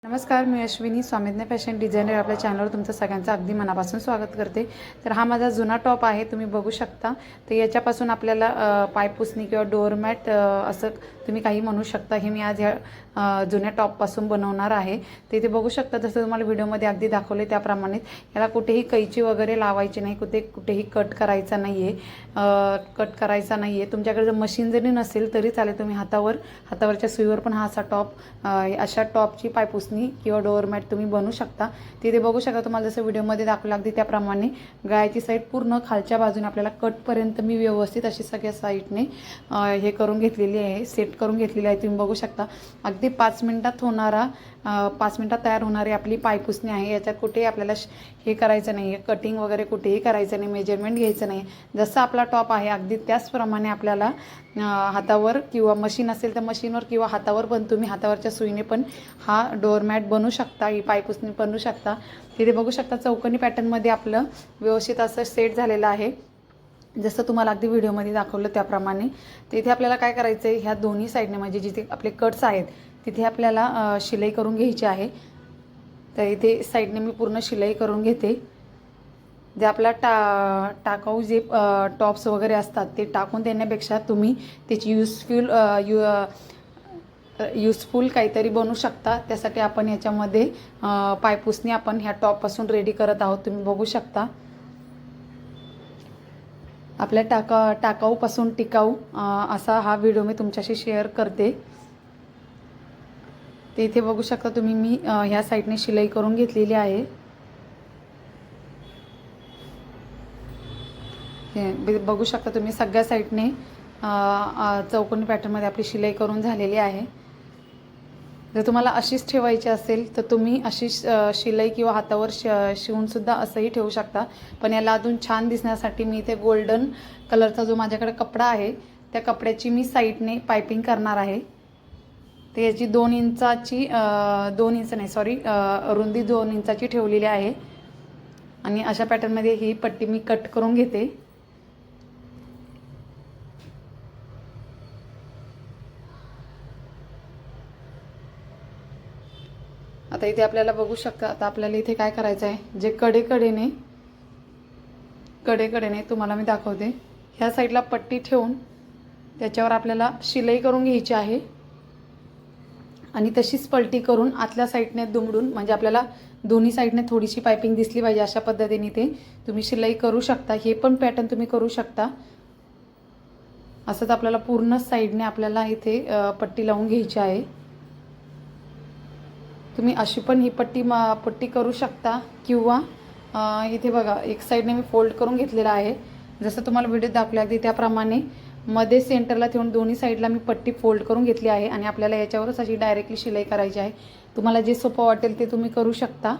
नमस्कार, मी Ashwini स्वामीज्ञ fashion designer आपल्या चॅनलवर तुमचं सगळ्यांचं अगदी मनापासून स्वागत करते। तर हा माझा जुना टॉप आहे, तुम्ही बघू शकता। तर याच्यापासून आपल्याला पायपुसणी किंवा डोअरमॅट असं तुम्ही काही म्हणू शकता, हे मी आज ह्या जुन्या टॉपपासून बनवणार आहे। तर इथे बघू शकता, जसं तुम्हाला व्हिडिओमध्ये अगदी दाखवले त्याप्रमाणे याला कुठेही कैची वगैरे लावायची नाही, कुठेही कट करायचा नाही आहे। तुमच्याकडे जर मशीन जरी नसेल तरी चालेल, तुम्ही हातावरच्या सुईवर पण हा असा टॉप अशा टॉपची पायपुसणी किंवा डोअरमॅट तुम्ही बनवू शकता। तिथे बघू शकता, तुम्हाला जसं व्हिडिओमध्ये दाखवलं अगदी त्याप्रमाणे गळ्याची साईड पूर्ण खालच्या बाजूने आपल्याला कटपर्यंत मी व्यवस्थित अशी सगळ्या साईडने हे करून घेतलेली आहे, सेट करून घेतलेली आहे। तुम्ही बघू शकता, अगदी 5 मिनिटात तयार होणारी आपली पायपुसणी आहे। याच्यात कुठेही आपल्याला हे करायचं नाही आहे, कटिंग वगैरे कुठेही करायचं नाही, मेजरमेंट घ्यायचं नाही। जसं आपला टॉप आहे अगदी त्याचप्रमाणे आपल्याला हातावर किंवा मशीन असेल तर मशीनवर किंवा हातावर पण तुम्ही हातावरच्या सुईने पण हा डोअरमॅट बनवू शकता, ही पायपुसणी बनवू शकता। तिथे बघू शकता, चौकोनी पॅटर्नमध्ये आपलं व्यवस्थित असं सेट झालेलं आहे, जसं तुम्हाला अगदी व्हिडिओमध्ये दाखवलं त्याप्रमाणे। तिथे आपल्याला काय करायचं आहे, ह्या दोन्ही साईडने म्हणजे जिथे आपले कट्स आहेत तिथे आपल्याला शिलाई करून घ्यायची आहे। तर इथे साईडने मी पूर्ण शिलाई करून घेते। जे आपला टाकाऊ जे टॉप्स वगैरे असतात ते टाकून देण्यापेक्षा तुम्ही त्याची युजफुल काहीतरी बनवू शकता। त्यासाठी आपण याच्यामध्ये पायपुसणी आपण ह्या टॉपपासून रेडी करत आहोत। तुम्ही बघू शकता, आपल्या टाकाऊपासून टिकाऊ असा हा व्हिडिओ मी तुमच्याशी शेअर करते। ते इथे बघू शकता तुम्ही, मी ह्या साईडने शिलाई करून घेतलेली आहे। हे बघू शकता तुम्ही, सगळ्या साईडने चौकोनी पॅटर्नमध्ये आपली शिलाई करून झालेली आहे। जर तुम्हाला अशीच ठेवायची असेल तर तुम्ही अशी शिलाई किंवा हातावर शिवूनसुद्धा असंही ठेवू शकता। पण याला अजून छान दिसण्यासाठी मी इथे गोल्डन कलरचा जो माझ्याकडे कपडा आहे त्या कपड्याची मी साईडने पायपिंग करणार आहे। तर याची 2 इंचाची रुंदी 2 इंचाची ठेवलेली आहे आणि अशा पॅटर्नमध्ये ही पट्टी मी कट करून घेते। आता इथे आपल्याला बघू शकता, आता आपल्याला इथे काय करायचं आहे, जे कडेकडेने तुम्हाला मी दाखवते, ह्या साईडला पट्टी ठेवून त्याच्यावर आपल्याला शिलाई करून घ्यायची आहे आणि तशीच पलटी करून आतल्या साईडने दुमडून, म्हणजे आपल्याला दोन्ही साईडने थोडीशी पायपिंग दिसली पाहिजे अशा पद्धतीने ते तुम्ही शिलाई करू शकता। हे पण पॅटर्न तुम्ही करू शकता। असंच आपल्याला पूर्ण साईडने आपल्याला इथे पट्टी लावून घ्यायची आहे। तुम्ही अशी पण ही पट्टी करू शकता किंवा इथे बघा, एक साईडने मी फोल्ड करून घेतलेला आहे, जसं तुम्हाला व्हिडिओ दाखवला आहे त्याप्रमाणे मध्ये सेंटरला ठेवून दोन्ही साईडला मी पट्टी फोल्ड करून घेतली आहे आणि आपल्याला याच्यावरच अशी डायरेक्टली शिलाई करायची आहे। तुम्हाला जे सोपं वाटेल ते तुम्ही करू शकता।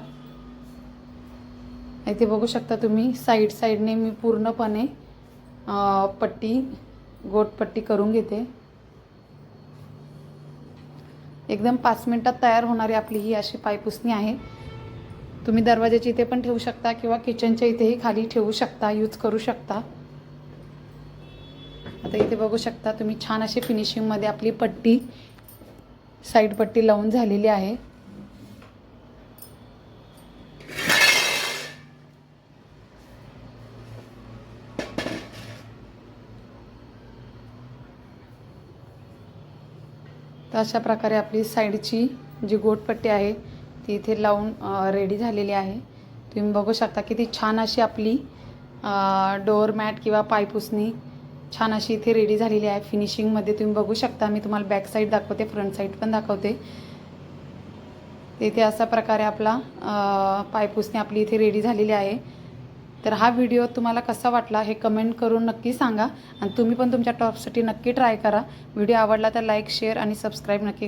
इथे बघू शकता तुम्ही, साईडने मी पूर्णपणे गोटपट्टी करून घेते। एकदम 5 मिनिटात तयार होणारी आपली ही अशी पायपुसणी आहे। तुम्ही दरवाजाच्या इथे पण ठेवू शकता किंवा किचनच्या इथेही खाली ठेवू शकता, यूज करू शकता। आता इथे बघू शकता तुम्ही, छान अशी फिनिशिंगमध्ये आपली साईड पट्टी लावून झालेली आहे। तर अशा प्रकारे आपली साईडची जी गोटपट्टी आहे ती इथे लावून रेडी झालेली आहे। तुम्ही बघू शकता किती छान अशी आपली डोअरमॅट किंवा पायपुसणी छान अशी इथे रेडी झालेली आहे फिनिशिंगमध्ये। तुम्ही बघू शकता, मी तुम्हाला बॅक साईड दाखवते, फ्रंट साईड पण दाखवते। इथे अशा प्रकारे आपला पायपुसणी आपली इथे रेडी झालेली आहे। तर हा व्हिडिओ तुम्हाला कसा वाटला हे कमेंट करून नक्की सांगा आणि तुम्ही पण तुमच्या टॉपसाठी नक्की ट्राय करा। व्हिडिओ आवडला तर लाईक, शेअर आणि सबस्क्राईब नक्की